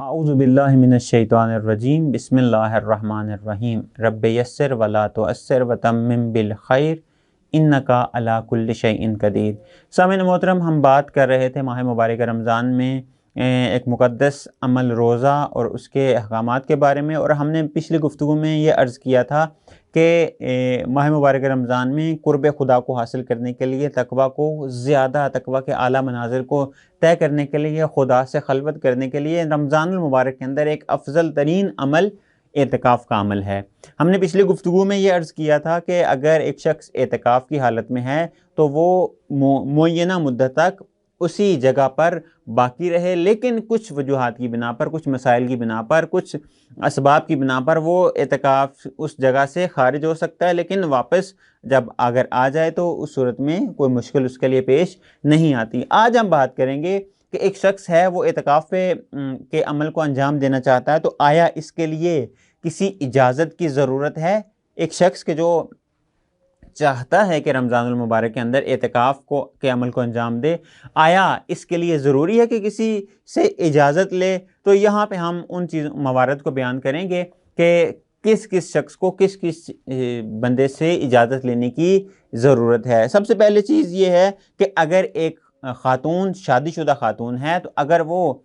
अऊज़ु बिल्लाहि मिनश्शैतानिर्रजीम बिस्मिल्लाहिर्रहमानिर्रहीम रब्बि यस्सिर वला तुअस्सिर वतम्मिम बिल खैर इन्नका अला कुल्लि शैइन कदीर। सामीन मोहतरम, हम बात कर रहे थे माह मुबारक रमज़ान में एक मुक़द्दस अमल रोज़ा और उसके अहकामात के बारे में, और हमने पिछली गुफ्तगू में ये अर्ज़ किया था कि माह मुबारक रमज़ान में क़ुर्ब खुदा को हासिल करने के लिए, तकवा को ज़्यादा, तकवा के आला मनाज़िर को तय करने के लिए, खुदा से खलवत करने के लिए रमज़ानुल मुबारक के अंदर एक अफजल तरीन अमल एतिकाफ़ का अमल है। हमने पिछली गुफ्तगू में ये अर्ज़ किया था कि अगर एक शख्स एतिकाफ़ की हालत में है तो वो मुअय्यना मुद्दत तक उसी जगह पर बाकी रहे, लेकिन कुछ वजूहात की बिना पर, कुछ मसाइल की बिना पर, कुछ असबाब की बिना पर वो एतिकाफ़ उस जगह से खारिज हो सकता है, लेकिन वापस जब अगर आ जाए तो उस सूरत में कोई मुश्किल उसके लिए पेश नहीं आती। आज हम बात करेंगे कि एक शख्स है, वो एतिकाफ़ के अमल को अंजाम देना चाहता है, तो आया इसके लिए किसी इजाज़त की ज़रूरत है? एक शख्स के जो चाहता है कि रमज़ानुल मुबारक के अंदर एतिकाफ़ के अमल को अंजाम दे, आया इसके लिए ज़रूरी है कि किसी से इजाज़त ले? तो यहाँ पे हम उन मवारद को बयान करेंगे कि किस किस शख्स को किस किस बंदे से इजाज़त लेने की ज़रूरत है। सबसे पहले चीज़ ये है कि अगर एक ख़ातून शादीशुदा ख़ातून है, तो अगर वो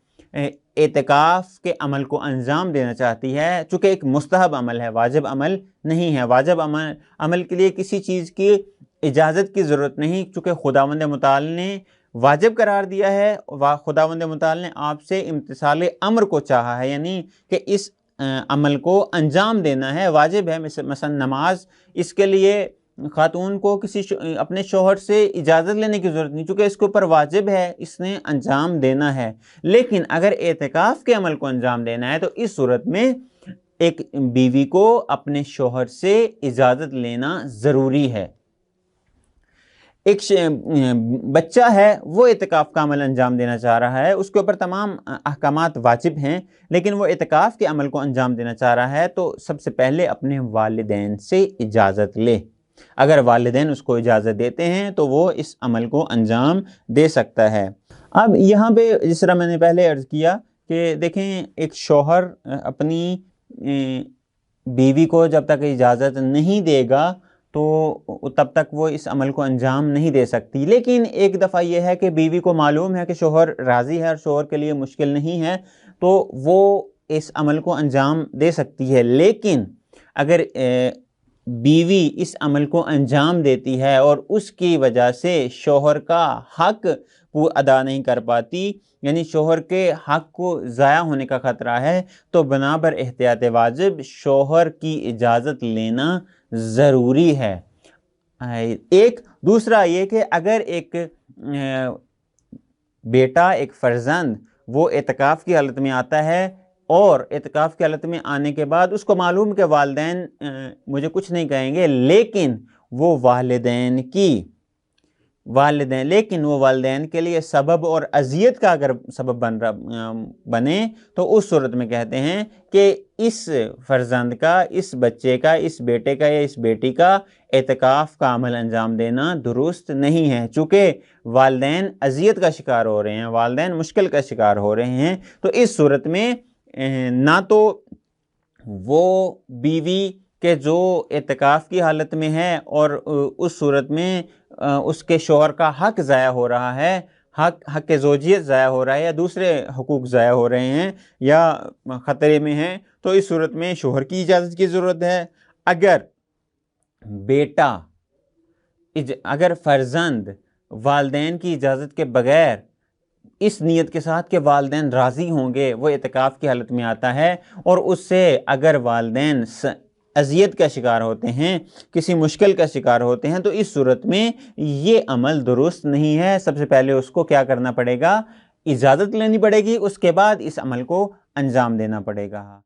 एतिकाफ़ के अमल को अंजाम देना चाहती है, चूँकि एक मुस्तहब अमल है, वाजिब अमल नहीं है, वाजिब अमल के लिए किसी चीज़ की इजाज़त की ज़रूरत नहीं, चूँकि खुदावंद मुताल ने वाजिब करार दिया है। खुदावंद मुताल ने आपसे इम्तिसाल अम्र को चाहा है, यानी कि इस अमल को अंजाम देना है, वाजिब है। मसलन नमाज, इसके लिए खातून को किसी अपने शोहर से इजाज़त लेने की ज़रूरत नहीं, चूँकि इसके ऊपर वाजिब है, इसने अंजाम देना है। लेकिन अगर एतिकाफ़ के अमल को अंजाम देना है तो इस सूरत में एक बीवी को अपने शोहर से इजाज़त लेना ज़रूरी है। एक बच्चा है, वो एतिकाफ़ का अमल अंजाम देना चाह रहा है, उसके ऊपर तमाम अहकामात वाजिब हैं, लेकिन वो एतिकाफ़ के अमल को अंजाम देना चाह रहा है, तो सबसे पहले अपने वालिदैन से इजाज़त ले। अगर वालिदैन उसको इजाज़त देते हैं तो वो इस अमल को अंजाम दे सकता है। अब यहाँ पे जिस तरह मैंने पहले अर्ज़ किया कि देखें, एक शौहर अपनी बीवी को जब तक इजाज़त नहीं देगा तो तब तक वो इस अमल को अंजाम नहीं दे सकती। लेकिन एक दफ़ा ये है कि बीवी को मालूम है कि शौहर राज़ी है और शौहर के लिए मुश्किल नहीं है, तो वो इस अमल को अंजाम दे सकती है। लेकिन अगर बीवी इस अमल को अंजाम देती है और उसकी वजह से शौहर का हक वो अदा नहीं कर पाती, यानी शौहर के हक को ज़ाया होने का ख़तरा है, तो बनाबर एहतियात वाजिब शौहर की इजाज़त लेना ज़रूरी है। एक दूसरा ये कि अगर एक बेटा, एक फ़र्जंद, वो एतिकाफ़ की हालत में आता है और एतिकाफ़ की हालत में आने के बाद उसको मालूम कि वालिदैन मुझे कुछ नहीं कहेंगे, लेकिन वो वालिदैन के लिए सबब और अज़ियत का अगर सबब बने, तो उस सूरत में कहते हैं कि इस फ़र्जंद का, इस बच्चे का, इस बेटे का या इस बेटी का एतिकाफ़ का अमल अंजाम देना दुरुस्त नहीं है, चूँकि वालिदैन अज़ियत का शिकार हो रहे हैं, वालिदैन मुश्किल का शिकार हो रहे हैं। तो इस सूरत में ना तो वो बीवी के जो एतिकाफ़ की हालत में है और उस सूरत में उसके शौहर का हक ज़ाया हो रहा है, हक ज़ौजियत ज़ाया हो रहा है, या दूसरे हुकूक ज़ाया हो रहे हैं या ख़तरे में हैं, तो इस सूरत में शौहर की इजाज़त की ज़रूरत है। अगर फ़र्जंद वालिदैन की इजाज़त के बग़ैर इस नीयत के साथ कि वालिदैन राज़ी होंगे वो एतिकाफ़ की हालत में आता है, और उससे अगर वालिदैन अज़ियत का शिकार होते हैं, किसी मुश्किल का शिकार होते हैं, तो इस सूरत में ये अमल दुरुस्त नहीं है। सबसे पहले उसको क्या करना पड़ेगा? इजाज़त लेनी पड़ेगी, उसके बाद इस अमल को अंजाम देना पड़ेगा।